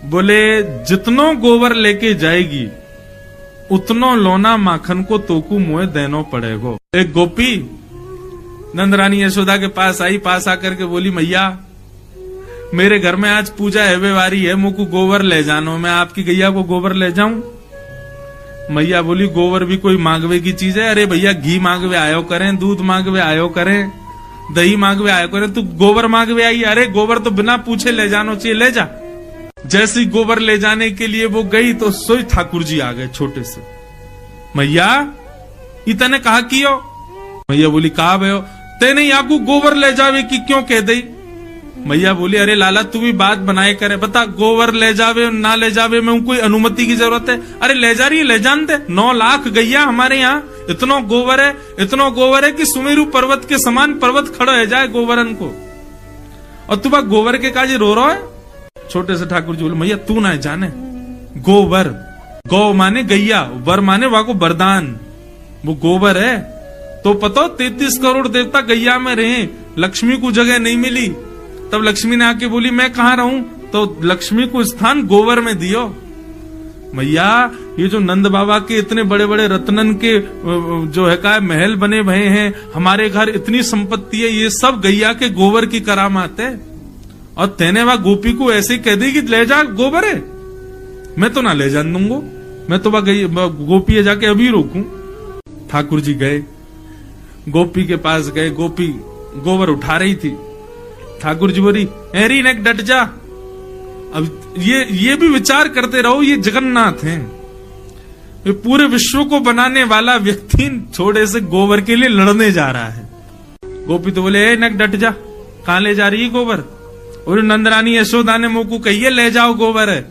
बोले जितनो गोबर लेके जाएगी उतनो लोना माखन को तोकू मुए देनो पड़ेगो। एक गोपी नंदरानी यशोदा के पास आई, पास आकर के बोली मैया मेरे घर में आज पूजा है वारी है, मुझको गोबर ले जानो, मैं आपकी गैया को गोबर ले जाऊं। मैया बोली गोबर भी कोई मांगवे की चीज है? अरे भैया घी मांगवे आयो करें, दूध मांगवे आयो करें, दही मांगवे आयो करें, तू गोबर मांगवे आई? अरे गोबर तो बिना पूछे ले जानो चाहिए, ले जा। जैसे गोबर ले जाने के लिए वो गई तो सोई ठाकुर जी आ गए छोटे से। मैया इतने कहा कियो? मैया बोली कहा भयो तेने याकू गोबर ले जावे की क्यों कह दई? मैया बोली अरे लाला तू भी बात बनाए करे, बता गोबर ले जावे ना ले जावे में कोई अनुमति की जरूरत है? अरे ले जा रही है, ले जान दे। 9 लाख गैया हमारे यहाँ, इतनो गोबर है कि सुमेरु पर्वत के समान पर्वत खड़ा है जाए गोबरन को, और तू बा गोबर के काजे रो रहा है? छोटे से ठाकुर जी बोले मैया तू ना जाने, गोबर गौ माने गैया, वर माने वाको वरदान, वो गोबर है तो पता 33 करोड़ देवता गैया में रहे, लक्ष्मी को जगह नहीं मिली, तब लक्ष्मी ने आके बोली मैं कहां रहूं, तो लक्ष्मी को स्थान गोबर में दियो। मैया ये जो नंद बाबा के इतने बड़े बड़े रत्नन के जो है का महल बने भये हैं, हमारे घर इतनी संपत्ति है, ये सब गैया के गोबर की करामात है, और तेने वह गोपी को ऐसे कह दी कि ले जा गोबर है, मैं तो ना ले जान दूंगा, मैं तो वह गोपी है जाके अभी रोकूं। ठाकुर जी गए, गोपी के पास गए, गोपी गोबर उठा रही थी। ठाकुर जी बोली एरी नेक डट जा। अब ये भी विचार करते रहो, ये जगन्नाथ हैं, ये पूरे विश्व को बनाने वाला व्यक्ति थोड़े से गोबर के लिए लड़ने जा रहा है। गोपी तो बोले ए नेक डट जा, कहां ले जा रही है गोबर? और नंदरानी यशोदा ने मुंह को कहिए ले जाओ गोबर है।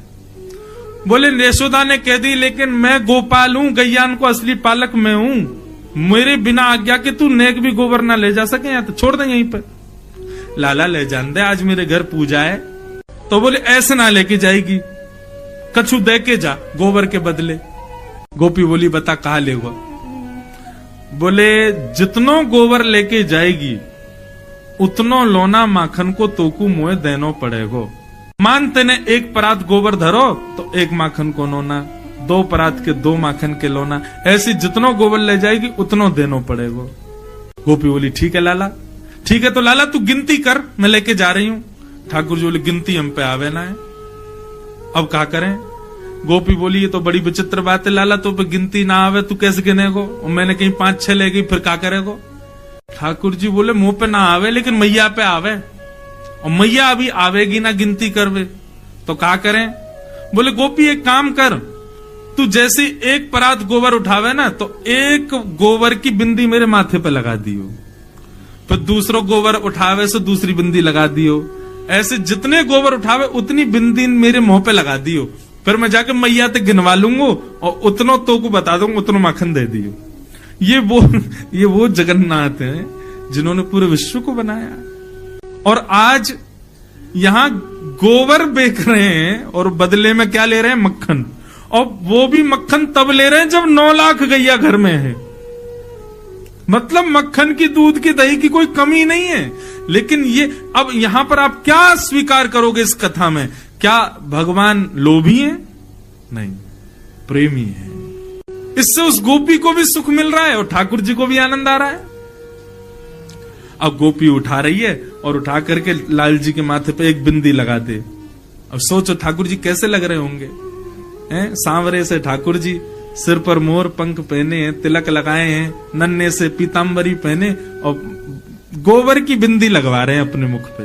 बोले यशोदा ने कह दी लेकिन मैं गोपाल हूं, गैयान को असली पालक मैं हूं, मेरे बिना आज्ञा के तू नेक भी गोबर ना ले जा सके, या तो छोड़ दे यहीं पर। लाला ले जान दे, आज मेरे घर पूजा है। तो बोले ऐसे ना लेके जाएगी, कछु दे के जा गोबर के बदले। गोपी बोली बता कहा लेगा? बोले जितनो गोबर लेके जाएगी उतनो लोना माखन को तोकू मुए देनो पड़ेगो। मान तेने 1 परात गोबर धरो तो 1 माखन को लोना, 2 परात के 2 माखन के लोना, ऐसी जितनो गोबर ले जाएगी उतनो देनो पड़ेगो। गोपी बोली ठीक है लाला, ठीक है तो लाला तू गिनती कर, मैं लेके जा रही हूं। ठाकुर जी बोले गिनती हम पे आवे ना है, अब क्या करें? गोपी बोली ये तो बड़ी विचित्र बात है लाला, तो पे गिनती ना आवे तू कैसे गिनेगो? और मैंने कहीं 5-6 ले गई फिर क्या करेगो? ठाकुर जी बोले मुंह पे ना आवे लेकिन मैया पे आवे, और मैया अभी आवेगी ना गिनती करवे, तो क्या करें? बोले गोपी एक काम कर, तू जैसे 1 परात गोबर उठावे ना तो 1 गोबर की बिंदी मेरे माथे पे लगा दियो, फिर दूसरो गोबर उठावे से दूसरी बिंदी लगा दियो, ऐसे जितने गोबर उठावे उतनी बिंदी मेरे मुंह पे लगा दियो, फिर मैं जाके मैया तक गिनवा लूंगा और उतनो तो को बता दूंगा, उतनो माखन दे दियो। ये वो जगन्नाथ हैं जिन्होंने पूरे विश्व को बनाया, और आज यहां गोबर बेच रहे हैं और बदले में क्या ले रहे हैं? मक्खन, और वो भी मक्खन तब ले रहे हैं जब 9 लाख गैया घर में है। मतलब मक्खन की, दूध की, दही की कोई कमी नहीं है। लेकिन ये अब यहां पर आप क्या स्वीकार करोगे इस कथा में? क्या भगवान लोभी है? नहीं, प्रेमी है। इससे उस गोपी को भी सुख मिल रहा है और ठाकुर जी को भी आनंद आ रहा है। अब गोपी उठा रही है और उठा करके लाल जी के माथे पे 1 बिंदी लगा दे। अब सोचो ठाकुर जी कैसे लग रहे होंगे, हैं? सांवरे से ठाकुर जी, सिर पर मोर पंख पहने हैं, तिलक लगाए हैं, नन्हे से पीतांबरी पहने और गोबर की बिंदी लगवा रहे हैं अपने मुख पे,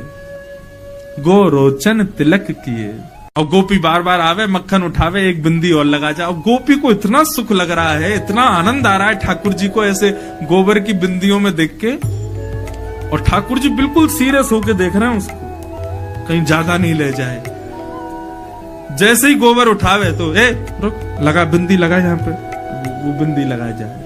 गो रोचन तिलक किए। और गोपी बार बार आवे, मक्खन उठावे, 1 बिंदी और लगा जा। और गोपी को इतना सुख लग रहा है, इतना आनंद आ रहा है ठाकुर जी को ऐसे गोबर की बिंदियों में देख के, और ठाकुर जी बिल्कुल सीरियस होके देख रहे हैं उसको, कहीं ज्यादा नहीं ले जाए। जैसे ही गोबर उठावे तो रुक, लगा बिंदी लगा यहाँ पे, वो बिंदी लगा जाए।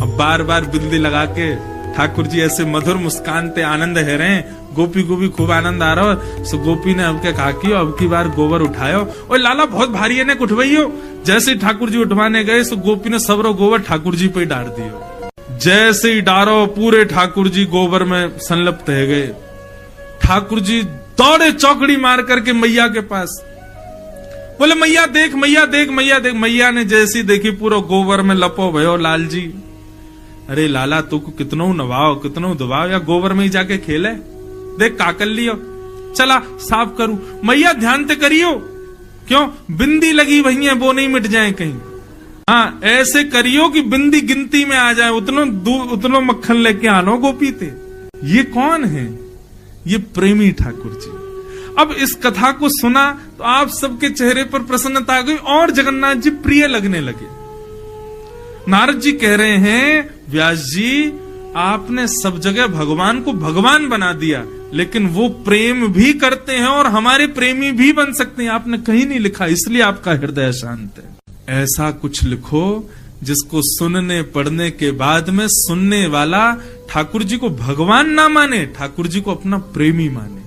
अब बार बार बिंदी लगा के ठाकुर जी ऐसे मधुर मुस्कान ते आनंद है रहे हैं। गोपी को भी खूब आनंद आ रहा है। सो गोपी ने अब क्या कहा कि अब की बार गोबर उठायो, और लाला बहुत भारी है ने उठवाइयो। जैसे ठाकुर जी उठवाने गए सो गोपी ने सबरो गोबर ठाकुर जी पे डाल दियो। जैसे ही डारो पूरे ठाकुर जी गोबर में संलिप्त है गए। ठाकुर जी दौड़े चौकड़ी मार करके मैया के पास, बोले मैया देख, मैया देख, मैया देख। मैया ने जैसी देखी पूरा गोबर में लपो भयो लाल जी। अरे लाला तू को कितनो नवाओ कितनो दबाओ, या गोबर में ही जाके खेले, देख काकल लियो, चला साफ करूं। मैया ध्यान ते करियो, क्यों बिंदी लगी वही है वो नहीं मिट जाए कहीं। हाँ ऐसे करियो कि बिंदी गिनती में आ जाए, उतनो मक्खन लेके आनो गोपी थे। ये कौन है? ये प्रेमी ठाकुर जी। अब इस कथा को सुना तो आप सबके चेहरे पर प्रसन्नता आ गई और जगन्नाथ जी प्रिय लगने लगे। नारद जी कह रहे हैं व्यास जी आपने सब जगह भगवान को भगवान बना दिया, लेकिन वो प्रेम भी करते हैं और हमारे प्रेमी भी बन सकते हैं। आपने कहीं नहीं लिखा, इसलिए आपका हृदय शांत है। ऐसा कुछ लिखो जिसको सुनने पढ़ने के बाद में सुनने वाला ठाकुर जी को भगवान ना माने, ठाकुर जी को अपना प्रेमी माने।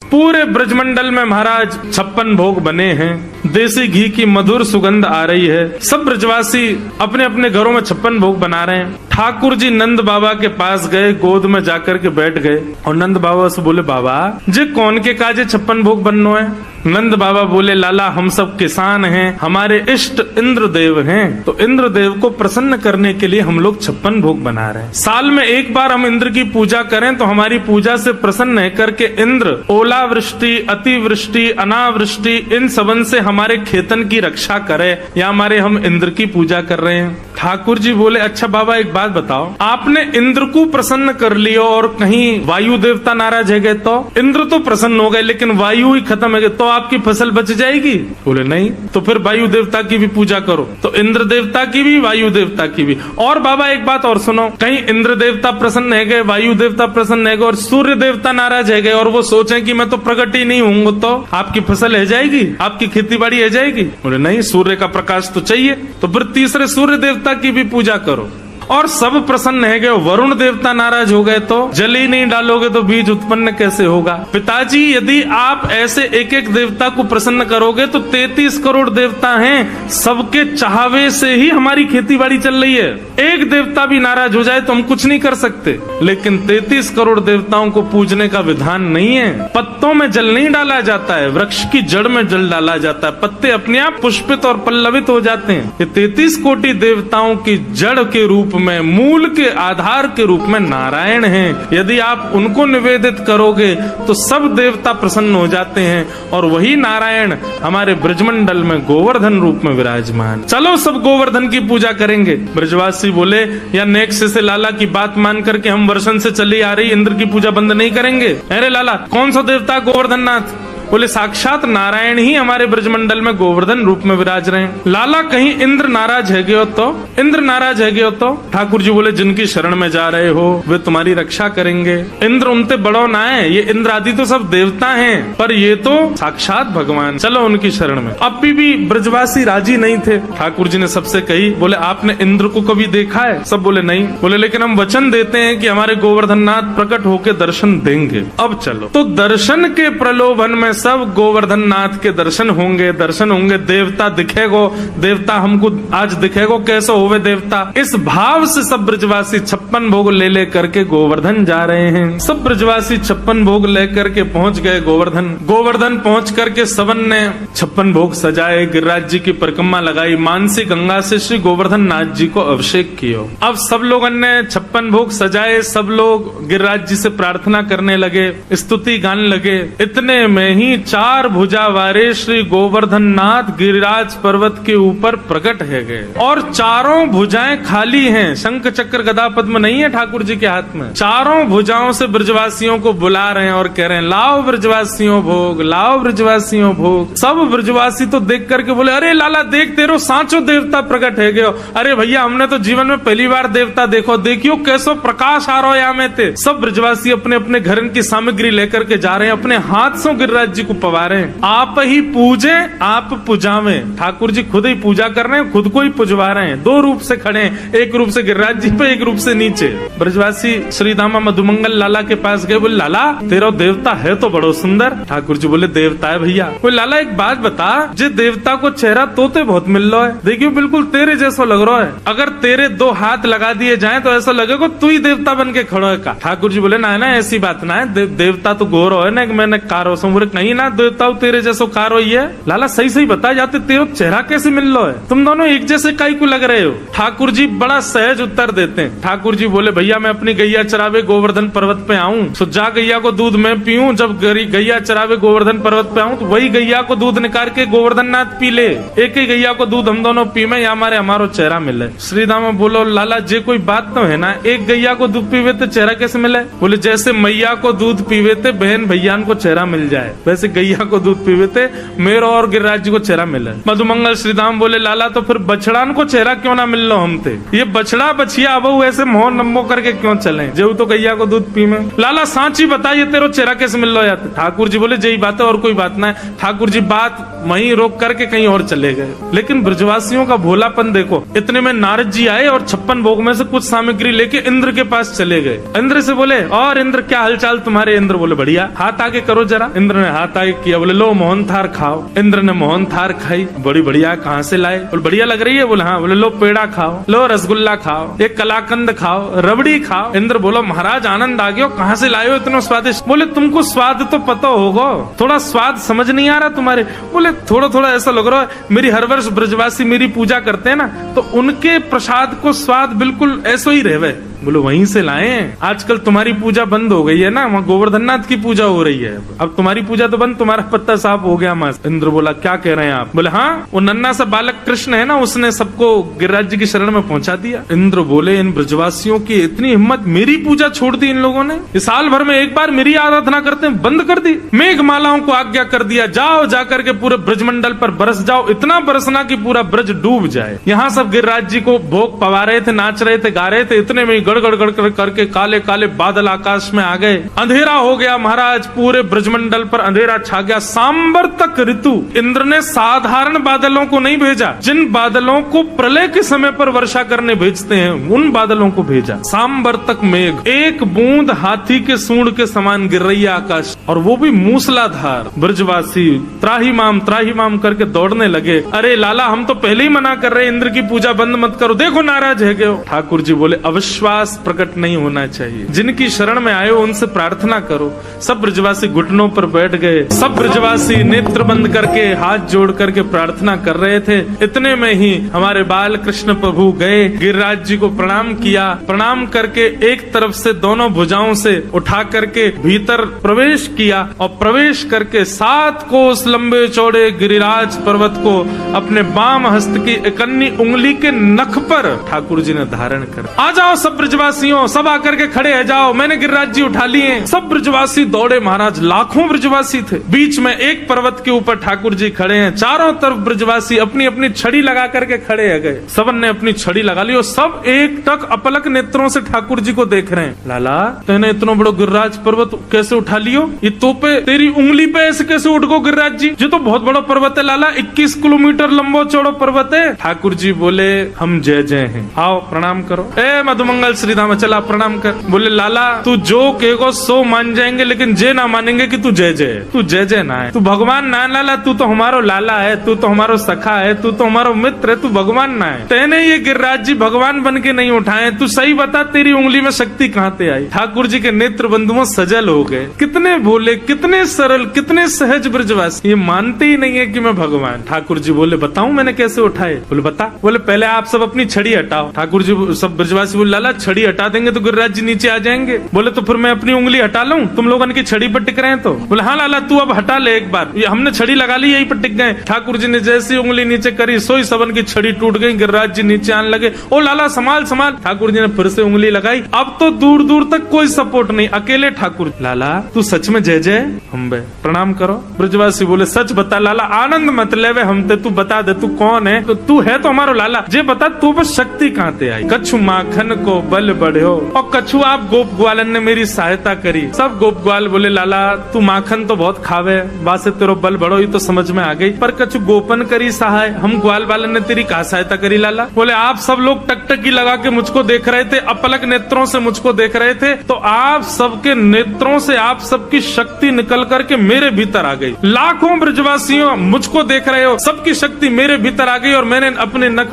पूरे ब्रजमंडल में महाराज 56 भोग बने हैं, देसी घी की मधुर सुगंध आ रही है। सब ब्रजवासी अपने अपने घरों में 56 भोग बना रहे हैं। ठाकुर जी नंद बाबा के पास गए, गोद में जाकर के बैठ गए और नंद बाबा से बोले बाबा जे कौन के काजे 56 भोग बननो है? नंद बाबा बोले लाला हम सब किसान हैं, हमारे इष्ट इंद्रदेव हैं, तो इंद्रदेव को प्रसन्न करने के लिए हम लोग 56 भोग बना रहे हैं। साल में एक बार हम इंद्र की पूजा करें तो हमारी पूजा से प्रसन्न है करके इंद्र ओलावृष्टि, अतिवृष्टि, अनावृष्टि इन सबन से हमारे खेतन की रक्षा करे, या हमारे हम इंद्र की पूजा कर रहे हैं। ठाकुर जी बोले अच्छा बाबा एक बात बताओ, आपने इंद्र को प्रसन्न कर लियो और कहीं वायु देवता नाराज है गए तो? इंद्र तो प्रसन्न हो गए लेकिन वायु ही खत्म है तो आपकी फसल बच जाएगी? बोले नहीं। तो फिर वायु देवता की भी पूजा करो, तो इंद्र देवता की भी वायु देवता की भी। और बाबा एक बात और सुनो, कहीं इंद्र देवता प्रसन्न है गए, वायु देवता प्रसन्न है गए और सूर्य देवता नाराज है गए और वो सोचे कि मैं तो प्रकट ही नहीं हूँ तो आपकी फसल है जाएगी, आपकी खेती बाड़ी है जाएगी? बोले नहीं, सूर्य का प्रकाश तो चाहिए। तो फिर तीसरे सूर्य देवता की भी पूजा करो। और सब प्रसन्न है गए, वरुण देवता नाराज हो गए तो जल ही नहीं डालोगे तो बीज उत्पन्न कैसे होगा? पिताजी यदि आप ऐसे एक एक देवता को प्रसन्न करोगे तो 33 करोड़ देवता हैं, सबके चाहवे से ही हमारी खेती बाड़ी चल रही है। एक देवता भी नाराज हो जाए तो हम कुछ नहीं कर सकते, लेकिन 33 करोड़ देवताओं को पूजने का विधान नहीं है। पत्तों में जल नहीं डाला जाता है, वृक्ष की जड़ में जल डाला जाता है, पत्ते अपने आप पुष्पित और पल्लवित हो जाते हैं। ये 33 कोटि देवताओं की जड़ के रूप में, मूल के आधार के रूप में नारायण हैं। यदि आप उनको निवेदित करोगे तो सब देवता प्रसन्न हो जाते हैं और वही नारायण हमारे ब्रजमंडल में गोवर्धन रूप में विराजमान। चलो सब गोवर्धन की पूजा करेंगे। ब्रजवासी बोले या नेक्स्ट से लाला की बात मान करके हम वर्षन से चली आ रही इंद्र की पूजा बंद नहीं करेंगे। अरे लाला कौन सा देवता गोवर्धन नाथ? बोले साक्षात नारायण ही हमारे ब्रजमंडल में गोवर्धन रूप में विराज रहे हैं। लाला कहीं इंद्र नाराज है गयो तो? इंद्र नाराज है गयो तो? ठाकुर जी बोले जिनकी शरण में जा रहे हो वे तुम्हारी रक्षा करेंगे। इंद्र उनते बड़ो ना है, ये इंद्र आदि तो सब देवता हैं, पर ये तो साक्षात भगवान, चलो उनकी शरण में। अब भी ब्रजवासी राजी नहीं थे। ठाकुर जी ने सबसे कही, बोले आपने इंद्र को कभी देखा है? सब बोले नहीं। बोले लेकिन हम वचन देते हैं कि हमारे गोवर्धन नाथ प्रकट होकर दर्शन देंगे। अब चलो। तो दर्शन के प्रलोभन में सब गोवर्धन नाथ के दर्शन होंगे, दर्शन होंगे। देवता दिखेगो, देवता हमको आज दिखेगो, कैसो होवे देवता। इस भाव से सब ब्रजवासी 56 भोग ले ले करके गोवर्धन जा रहे हैं। सब ब्रजवासी 56 भोग लेकर के पहुंच गए गोवर्धन। गोवर्धन पहुंच करके सबन ने 56 भोग सजाए, गिरिराज जी की परिक्रमा लगाई, मानसी गंगा से श्री गोवर्धन नाथ जी को अभिषेक किया। अब सब लोगों ने 56 भोग सजाए, सब लोग गिरिराज जी से प्रार्थना करने लगे, स्तुति गाने लगे। इतने में ही 4 भुजा वाले श्री गोवर्धन नाथ गिरिराज पर्वत के ऊपर प्रकट है गए और चारों भुजाएं खाली हैं। शंख चक्र गदा पद्म नहीं है ठाकुर जी के हाथ में। चारों भुजाओं से ब्रजवासियों को बुला रहे हैं और कह रहे हैं लाओ ब्रजवासियों भोग, लाओ ब्रजवासियों भोग। सब ब्रजवासी तो देख करके बोले अरे लाला देख तेरो सांचो देवता प्रकट है गयो। अरे भैया हमने तो जीवन में पहली बार देवता देखो, देखियो कैसो प्रकाश आ रहा है यहाँ में थे। सब ब्रजवासी अपने अपने घर की सामग्री लेकर के जा रहे हैं, अपने हाथ से गिरिराज जी को पवारे, आप ही पूजे आप पुजावे। ठाकुर जी खुद ही पूजा कर रहे हैं, खुद को ही पुजवा रहे हैं। दो रूप से खड़े हैं, एक रूप से गिरिराज जी पे, एक रूप से नीचे। ब्रजवासी श्री दामा मधुमंगल लाला के पास गए, बोले लाला तेरा देवता है तो बड़ो सुंदर। ठाकुर जी बोले देवता है भैया। बोले लाला एक बात बता, जे देवता को चेहरा तोते बहुत मिल रहा है, देखियो बिल्कुल तेरे जैसा लग रहा है, अगर तेरे दो हाथ लगा दिए जाए तो ऐसा लगेगा तू ही देवता बन के खड़ो है का। ठाकुर जी बोले ना ना ऐसी बात ना है, देवता तो गोरो है ना, मैंने कारो सो नहीं ना, देवता तेरे जैसो कारो ही है। लाला सही सही बता जाते तेरा चेहरा कैसे मिल रहा है, तुम दोनों एक जैसे काई को लग रहे हो। ठाकुर जी बड़ा सहज उत्तर देते हैं। ठाकुर जी बोले भैया मैं अपनी गैया चरावे गोवर्धन पर्वत पे आऊं तो जा गैया को दूध मैं पीऊं, जब गैया चरावे गोवर्धन पर्वत पे आऊं तो वही गैया को दूध निकाल के गोवर्धन नाथ पी ले, एक ही गैया को दूध हम दोनों पी में या हमारो चेहरा मिले। श्रीदामा बोलो लाला जे कोई बात तो है ना, एक गैया को दूध पीवे तो चेहरा कैसे मिले। बोले जैसे मैया को दूध पीवे थे बहन भैयान को चेहरा मिल जाए, वैसे गैया को दूध पीवे थे मेरा और गिरिराज जी को चेहरा मिले। मधुमंगल श्रीदाम बोले लाला तो फिर बछड़ान को चेहरा क्यों ना मिल लो हम थे, ये बछड़ा बछिया अब ऐसे मोह नम्बो करके क्यों चले, जो तो गैया को दूध पी में। लाला सांची बताइए तेरो चेहरा कैसे मिल लो यार। ठाकुर जी बोले यही बात है और कोई बात ना है। ठाकुर जी बात वहीं रोक करके कहीं और चले गए। लेकिन ब्रजवासियों का भोलापन देखो, इतने में नारद जी आए और 56 भोग में से कुछ सामग्री लेके इंद्र के पास चले गए। इंद्र से बोले और इंद्र क्या हालचाल तुम्हारे। इंद्र बोले बढ़िया, हाथ आगे करो जरा। इंद्र ने हाथ आगे किया, बोले लो मोहन थार खाओ। इंद्र ने मोहन थार खाई, बड़ी बढ़िया, कहाँ से लाए। बोले बढ़िया लग रही है। बोले हाँ। बोले लो पेड़ा खाओ, लो रसगुल्ला खाओ, एक कलाकंद खाओ, रबड़ी खाओ। इंद्र बोलो महाराज आनंद आ गया, कहाँ से लाए हो इतना स्वादिष्ट। बोले तुमको स्वाद तो पता होगा, थोड़ा स्वाद समझ नहीं आ रहा तुम्हारे। बोले थोड़ा थोड़ा ऐसा लग रहा है मेरी हर वर्ष ब्रजवासी मेरी पूजा करते हैं ना, तो उनके प्रसाद को स्वाद बिल्कुल ऐसा ही रहे। बोलो वहीं से लाए हैं, आजकल तुम्हारी पूजा बंद हो गई है ना, वहाँ गोवर्धननाथ की पूजा हो रही है, अब तुम्हारी पूजा तो बंद, तुम्हारा पत्ता साफ हो गया मस्त। इंद्र बोला क्या कह रहे हैं आप। बोले हाँ वो नन्ना सा बालक कृष्ण है ना, उसने सबको गिरिराज जी की शरण में पहुंचा दिया। इंद्र बोले इन ब्रजवासियों की इतनी हिम्मत, मेरी पूजा छोड़ दी इन लोगों ने, इस साल भर में एक बार मेरी आराधना करते हैं बंद कर दी। मेघमालाओं को आज्ञा कर दिया जाओ जाकर के पूरे ब्रजमंडल पर बरस जाओ, इतना बरसना कि पूरा ब्रज डूब जाए। यहाँ सब गिरिराज जी को भोग पवा रहे थे, नाच रहे थे, गा रहे थे, इतने में गड़गड़ गड़गड़ करके काले काले बादल आकाश में आ गए, अंधेरा हो गया महाराज, पूरे ब्रजमंडल पर अंधेरा छा गया। सांबर तक ऋतु, इंद्र ने साधारण बादलों को नहीं भेजा, जिन बादलों को प्रलय के समय पर वर्षा करने भेजते हैं उन बादलों को भेजा। सांबर तक मेघ, एक बूंद हाथी के सूंड के समान गिर रही है आकाश, और वो भी मूसलाधार। ब्रजवासी त्राही माम करके दौड़ने लगे। अरे लाला हम तो पहले ही मना कर रहे, इंद्र की पूजा बंद मत करो, देखो नाराज है क्यों। ठाकुर जी बोले अविश्वास प्रकट नहीं होना चाहिए, जिनकी शरण में आए हो उनसे प्रार्थना करो। सब ब्रजवासी घुटनों पर बैठ गए, सब ब्रजवासी नेत्र बंद करके हाथ जोड़ करके प्रार्थना कर रहे थे। इतने में ही हमारे बाल कृष्ण प्रभु गए, गिरिराज जी को प्रणाम किया, प्रणाम करके एक तरफ से दोनों भुजाओं से उठा करके भीतर प्रवेश किया, और प्रवेश करके 7 कोस लंबे चौड़े गिरिराज पर्वत को अपने बाम हस्त की इकन्नी उंगली के नख पर ठाकुर जी ने धारण कर। आ जाओ सब ब्रजवासियों, सब आकर के खड़े है जाओ, मैंने गिरिराज जी उठा लिए। सब ब्रजवासी दौड़े महाराज, लाखों ब्रजवासी थे। बीच में एक पर्वत के ऊपर ठाकुर जी खड़े हैं, चारों तरफ ब्रजवासी अपनी अपनी छड़ी लगा करके खड़े है गए। सबन ने अपनी छड़ी लगा ली और सब एक टक अपलक नेत्रों से ठाकुर जी को देख रहे हैं। लाला तेने इतना बड़ा गिरिराज पर्वत कैसे उठा लियो, ये तोपे तेरी उंगली पे ऐसे कैसे उठ गो गिरिराज जी, जो तो बहुत बड़ा पर्वत है लाला, 21 किलोमीटर लंबो चौड़ो पर्वत है। ठाकुर जी बोले हम जय जय हैं, आओ प्रणाम करो। ए मधुमंगल श्रीधाम चला प्रणाम कर। बोले लाला तू जो कहेगो सो मान जाएंगे, लेकिन जे ना मानेंगे कि तू जय जय, तू जय जय ना है, तू भगवान ना लाला, तू तो हमारो लाला है, तू तो हमारो सखा है, तू तो हमारो मित्र है, तू भगवान ना है। तेने ये गिरिराज जी भगवान बन के नहीं उठाए, तू सही बता तेरी उंगली में शक्ति कहाँ से आई। ठाकुर जी के नेत्र बंधुओं सजल हो गए, कितने भोले, कितने सरल, कितने सहज ब्रजवासी, ये मानते ही नहीं है कि मैं भगवान। ठाकुर जी बोले बताऊं मैंने कैसे उठाए। बोले बता। बोले पहले आप सब अपनी छड़ी हटाओ। ठाकुर जी सब ब्रजवासी बोले लाला छड़ी हटा देंगे तो गिरिराज जी नीचे आ जाएंगे। बोले तो फिर मैं अपनी उंगली हटा लूं, तुम लोगों की छड़ी पर टिक रहे हैं तो। बोले हाँ लाला तू अब हटा ले एक बार, ये हमने छड़ी लगा ली यही पर टिक गए। ठाकुर जी ने जैसी उंगली नीचे करी सोई सबन की छड़ी टूट गई, गिरिराज जी नीचे आने लगे। ओ लाला संभाल संभाल। ठाकुर जी ने फिर से उंगली लगाई, अब तो दूर दूर तक कोई सपोर्ट नहीं, अकेले ठाकुर। लाला तू सच में में जय जय अम्बे, प्रणाम करो। ब्रजवासी बोले सच बता लाला, आनंद मत लेवे हमते, तू बता दे तू कौन है। तो तू है तो हमारो लाला, जे बता तू बस शक्ति कहाँ ते आई। कछु माखन को बल बढ़ो, और कछु आप गोप ग्वालन ने मेरी सहायता करी। सब गोप ग्वाल बोले लाला तू माखन तो बहुत खावे, वासे तेरो बल बढ़ो ये तो समझ में आ गई, पर कछु गोपन करी सहाय, हम ग्वाल वालन ने तेरी कहा सहायता करी लाला। बोले आप सब लोग टकटकी लगा के मुझको देख रहे थे, अपलक नेत्रों से मुझको देख रहे थे, तो आप सबके नेत्रों से आप सबकी शक्ति निकल करके मेरे भीतर आ गई। लाखों ब्रजवासियों मुझको देख रहे हो, सबकी शक्ति मेरे भीतर आ गई और मैंने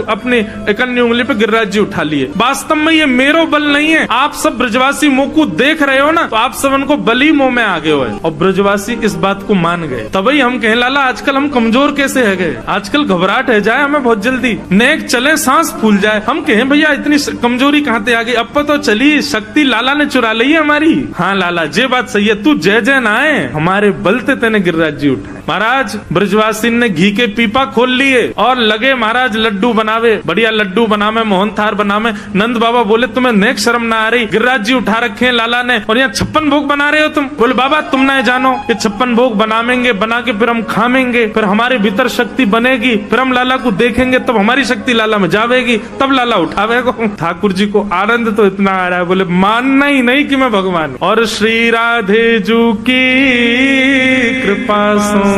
अपनी इकन्नी उंगली पे गिरिराज जी उठा लिए। वास्तव में ये मेरो बल नहीं है, आप सब ब्रजवासी मुंह को देख रहे हो ना, तो आप सब उनको बली मुंह में आ गए हो। और ब्रजवासी इस बात को मान गए। तभी हम कहें लाला आजकल हम कमजोर कैसे है गए, आजकल घबराहट है जाए हमें बहुत जल्दी, नेक चले सांस फूल जाए। हम कहें भैया इतनी कमजोरी कहाँ से आ गई, अब तो चली शक्ति लाला ने चुरा ली है हमारी। हाँ लाला ये बात सही है, तू जय जय ना आए, हमारे बलते तेने गिरिराज जी उठाए। महाराज ब्रजवासी ने घी के पीपा खोल लिए और लगे महाराज लड्डू बनावे, बढ़िया लड्डू बनावे, मोहन थार बनावे। नंद बाबा बोले तुम्हें नेक शर्म ना आ रही, गिरिराज जी उठा रखे हैं लाला ने और यहाँ 56 भोग बना रहे हो तुम। बोले बाबा तुम ना जानो, ये 56 भोग बनावेंगे, बना के फिर हम खावेंगे, फिर हमारे भीतर शक्ति बनेगी, फिर हम लाला को देखेंगे तब हमारी शक्ति लाला में जावेगी, तब लाला उठावेगा। ठाकुर जी को आनंद तो इतना आ रहा है, बोले मानना ही नहीं कि मैं भगवान। और श्री राधे जू की कृपा सो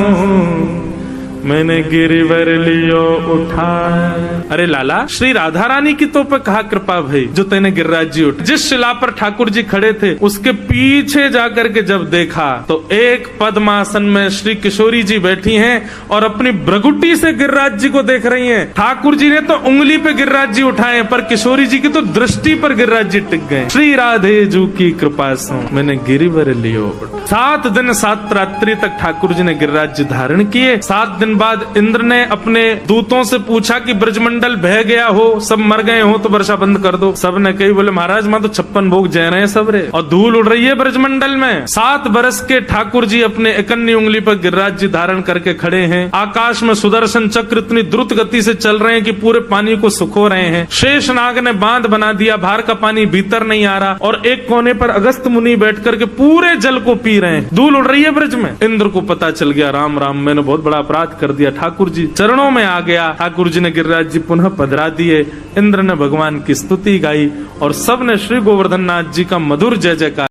मैंने गिरिवर लियो उठाए। अरे लाला श्री राधा रानी की तो पे कहा कृपा भाई जो तेने गिरिराज जी उठ। जिस शिला पर ठाकुर जी खड़े थे उसके पीछे जाकर के जब देखा तो एक पद्मासन में श्री किशोरी जी बैठी हैं और अपनी भ्रगुटी से गिरिराज जी को देख रही हैं। ठाकुर जी ने तो उंगली पे गिरिराज जी उठाए पर किशोरी जी की तो दृष्टि पर गिरिराज जी टिक गए। श्री राधे जू की कृपा से मैंने गिरिवर लियो। 7 दिन 7 रात्रि तक ठाकुर जी ने गिरिराज जी धारण किए। 7 दिन बाद इंद्र ने अपने दूतों से पूछा कि ब्रजमंडल बह गया हो, सब मर गए हो तो वर्षा बंद कर दो। सब ने कही बोले महाराज मां तो 56 भोग जय रहे हैं सब रे, और धूल उड़ रही है ब्रजमंडल में। 7 बरस के ठाकुर जी अपने इकन्नी उंगली पर गिरिराज जी धारण करके खड़े हैं। आकाश में सुदर्शन चक्र इतनी द्रुत गति से चल रहे हैं कि पूरे पानी को सुखो रहे हैं। शेष नाग ने बांध बना दिया, बाहर का पानी भीतर नहीं आ रहा, और एक कोने पर अगस्त मुनि बैठ करके पूरे जल को पी रहे हैं। धूल उड़ रही है ब्रज में। इंद्र को पता चल गया राम राम मैंने बहुत बड़ा अपराध कर दिया। ठाकुर जी चरणों में आ गया। ठाकुर जी ने गिरिराज जी पुनः पधरा दिए। इंद्र ने भगवान की स्तुति गाई और सब ने श्री गोवर्धन नाथ जी का मधुर जय जयकार